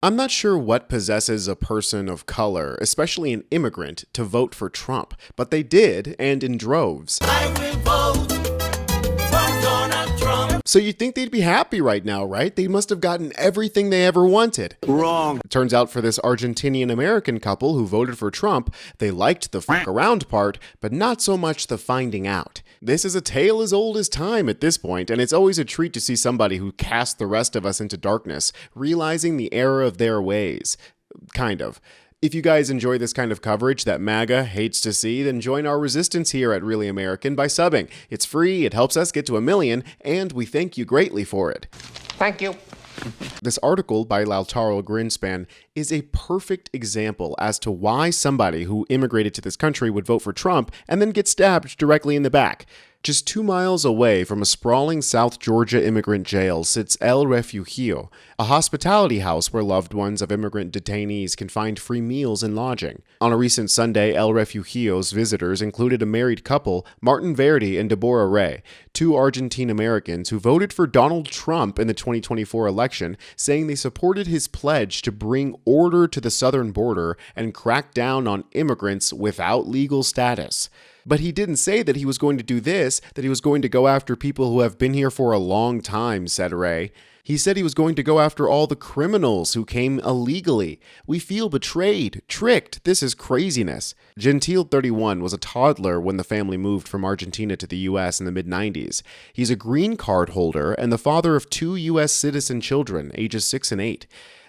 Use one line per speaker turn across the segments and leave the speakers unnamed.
I'm not sure what possesses a person of color, especially an immigrant, to vote for Trump, but they did, and in droves.
I will vote for Donald Trump.
So you'd think they'd be happy right now, right? They must have gotten everything they ever wanted.
Wrong.
It turns out for this Argentinian-American couple who voted for Trump, they liked the f*** around part, but not so much the finding out. This is a tale as old as time at this point, and it's always a treat to see somebody who cast the rest of us into darkness, realizing the error of their ways. Kind of. If you guys enjoy this kind of coverage that MAGA hates to see, then join our resistance here at Really American by subbing. It's free, it helps us get to 1 million, and we thank you greatly for it.
Thank you.
This article by Lautaro Greenspan is a perfect example as to why somebody who immigrated to this country would vote for Trump and then get stabbed directly in the back. Just 2 miles away from a sprawling South Georgia immigrant jail sits El Refugio, a hospitality house where loved ones of immigrant detainees can find free meals and lodging. On a recent Sunday, El Refugio's visitors included a married couple, Martin Verdi and Deborah Ray, 2 Argentine Americans who voted for Donald Trump in the 2024 election, saying they supported his pledge to bring order to the southern border and crack down on immigrants without legal status. But he didn't say that he was going to do this, that he was going to go after people who have been here for a long time, said Ray. He said he was going to go after all the criminals who came illegally. We feel betrayed, tricked. This is craziness. Gentile, 31, was a toddler when the family moved from Argentina to the U.S. in the mid-90s. He's a green card holder and the father of 2 U.S. citizen children, ages 6 and 8.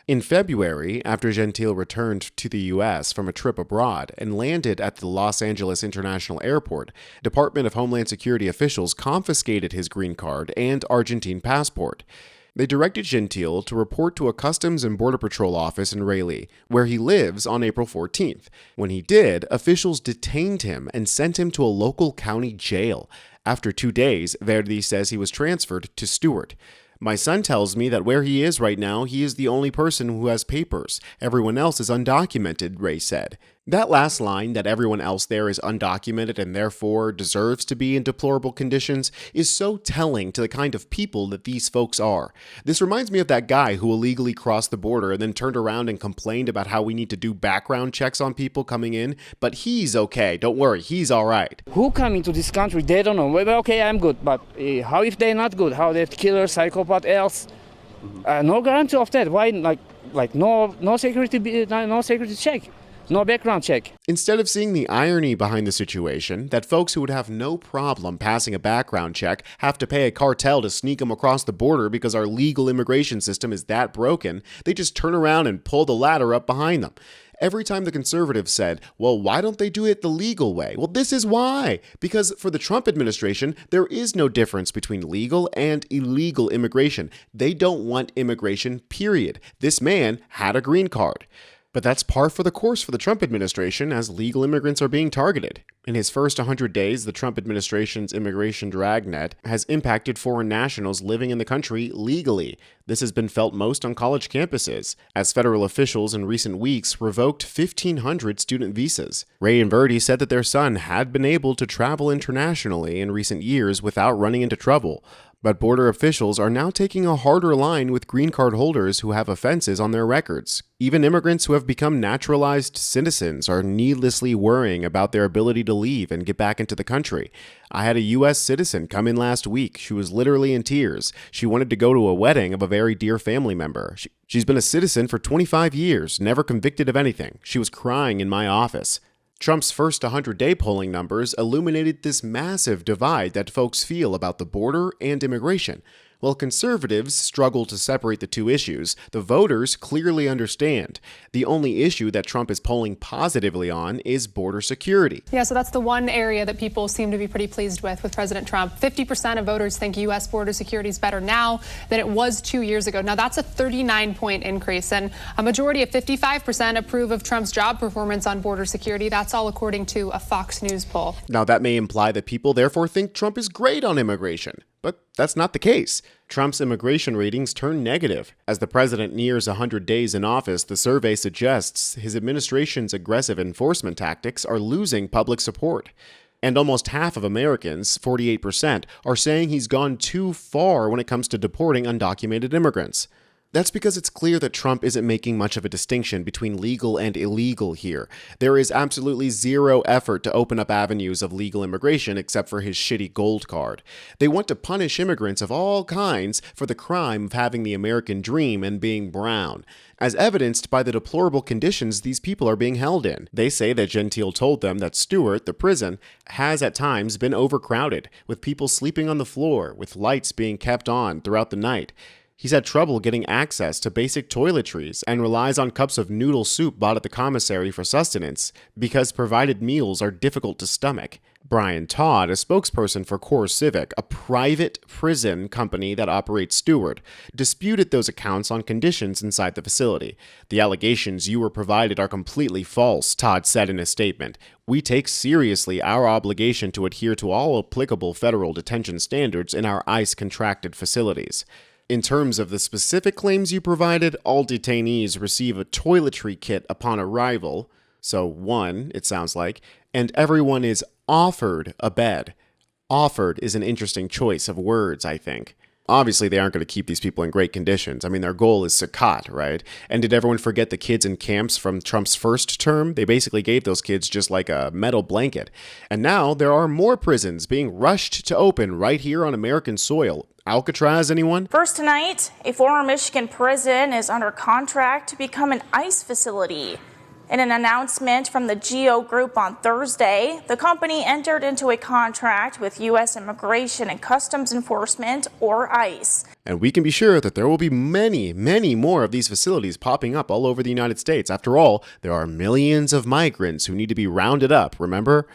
In February, after Gentile returned to the U.S. from a trip abroad and landed at the Los Angeles International Airport, Department of Homeland Security officials confiscated his green card and Argentine passport. They directed Gentile to report to a Customs and Border Patrol office in Raleigh, where he lives, on April 14th. When he did, officials detained him and sent him to a local county jail. After 2 days, Verdi says he was transferred to Stewart. My son tells me that where he is right now, he is the only person who has papers. Everyone else is undocumented, Ray said. That last line, that everyone else there is undocumented and therefore deserves to be in deplorable conditions, is so telling to the kind of people that these folks are. This reminds me of that guy who illegally crossed the border and then turned around and complained about how we need to do background checks on people coming in, but he's okay, don't worry, he's alright.
Who come into this country, they don't know. Well, okay, I'm good, but how if they're not good? How they're killer, psychopath, else? No guarantee of that. Why, no security check? No background check.
Instead of seeing the irony behind the situation, that folks who would have no problem passing a background check have to pay a cartel to sneak them across the border because our legal immigration system is that broken, they just turn around and pull the ladder up behind them. Every time the conservatives said, well, why don't they do it the legal way? Well, this is why. Because for the Trump administration, there is no difference between legal and illegal immigration. They don't want immigration, period. This man had a green card. But that's par for the course for the Trump administration as legal immigrants are being targeted. In his first 100 days, the Trump administration's immigration dragnet has impacted foreign nationals living in the country legally. This has been felt most on college campuses, as federal officials in recent weeks revoked 1,500 student visas. Ray and Verdi said that their son had been able to travel internationally in recent years without running into trouble. But border officials are now taking a harder line with green card holders who have offenses on their records. Even immigrants who have become naturalized citizens are needlessly worrying about their ability to leave and get back into the country. I had a U.S. citizen come in last week. She was literally in tears. She wanted to go to a wedding of a very dear family member. She's been a citizen for 25 years, never convicted of anything. She was crying in my office. Trump's first 100-day polling numbers illuminated this massive divide that folks feel about the border and immigration. While conservatives struggle to separate the two issues, the voters clearly understand. The only issue that Trump is polling positively on is border security.
Yeah, so that's the one area that people seem to be pretty pleased with President Trump. 50% of voters think U.S. border security is better now than it was 2 years ago. Now, that's a 39-point increase, and a majority of 55% approve of Trump's job performance on border security. That's all according to a Fox News poll.
Now, that may imply that people therefore think Trump is great on immigration. But that's not the case. Trump's immigration ratings turn negative. As the president nears 100 days in office, the survey suggests his administration's aggressive enforcement tactics are losing public support. And almost half of Americans, 48%, are saying he's gone too far when it comes to deporting undocumented immigrants. That's because it's clear that Trump isn't making much of a distinction between legal and illegal here. There is absolutely zero effort to open up avenues of legal immigration except for his shitty gold card. They want to punish immigrants of all kinds for the crime of having the American dream and being brown, as evidenced by the deplorable conditions these people are being held in. They say that Gentile told them that Stewart, the prison, has at times been overcrowded, with people sleeping on the floor, with lights being kept on throughout the night. He's had trouble getting access to basic toiletries and relies on cups of noodle soup bought at the commissary for sustenance because provided meals are difficult to stomach. Brian Todd, a spokesperson for Core Civic, a private prison company that operates Stewart, disputed those accounts on conditions inside the facility. The allegations you were provided are completely false, Todd said in a statement. We take seriously our obligation to adhere to all applicable federal detention standards in our ICE contracted facilities. In terms of the specific claims you provided, all detainees receive a toiletry kit upon arrival, so one, it sounds like, and everyone is offered a bed. Offered is an interesting choice of words, I think. Obviously, they aren't going to keep these people in great conditions. I mean, their goal is Sakat, right? And did everyone forget the kids in camps from Trump's first term? They basically gave those kids just like a metal blanket. And now there are more prisons being rushed to open right here on American soil. Alcatraz, anyone?
First tonight, a former Michigan prison is under contract to become an ICE facility. In an announcement from the GEO Group on Thursday, the company entered into a contract with U.S. Immigration and Customs Enforcement, or ICE.
And we can be sure that there will be many, many more of these facilities popping up all over the United States. After all, there are millions of migrants who need to be rounded up, remember?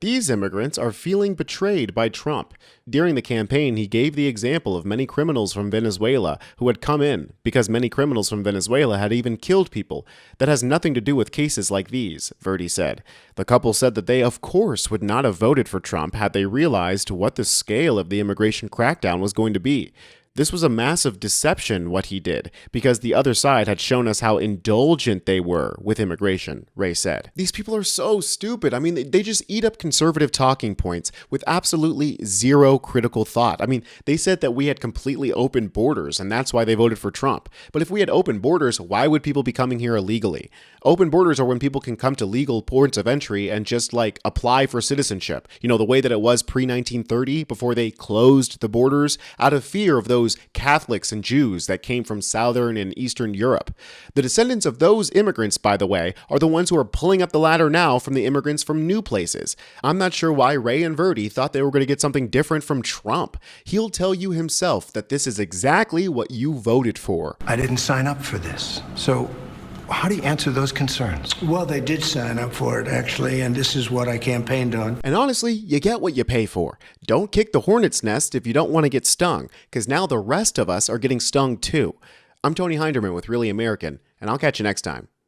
These immigrants are feeling betrayed by Trump. During the campaign, he gave the example of many criminals from Venezuela who had come in because many criminals from Venezuela had even killed people. That has nothing to do with cases like these, Verdi said. The couple said that they, of course, would not have voted for Trump had they realized what the scale of the immigration crackdown was going to be. This was a massive deception, what he did, because the other side had shown us how indulgent they were with immigration, Ray said. These people are so stupid. I mean, they just eat up conservative talking points with absolutely zero critical thought. I mean, they said that we had completely open borders, and that's why they voted for Trump. But if we had open borders, why would people be coming here illegally? Open borders are when people can come to legal ports of entry and just, apply for citizenship. You know, the way that it was pre-1930, before they closed the borders, out of fear of those Catholics and Jews that came from Southern and Eastern Europe. The descendants of those immigrants, by the way, are the ones who are pulling up the ladder now from the immigrants from new places. I'm not sure why Ray and Verdi thought they were going to get something different from Trump. He'll tell you himself that this is exactly what you voted for.
I didn't sign up for this. So how do you answer those concerns?
Well, they did sign up for it, actually, and this is what I campaigned on.
And honestly, you get what you pay for. Don't kick the hornet's nest if you don't want to get stung, because now the rest of us are getting stung too. I'm Tony Hinderman with Really American, and I'll catch you next time.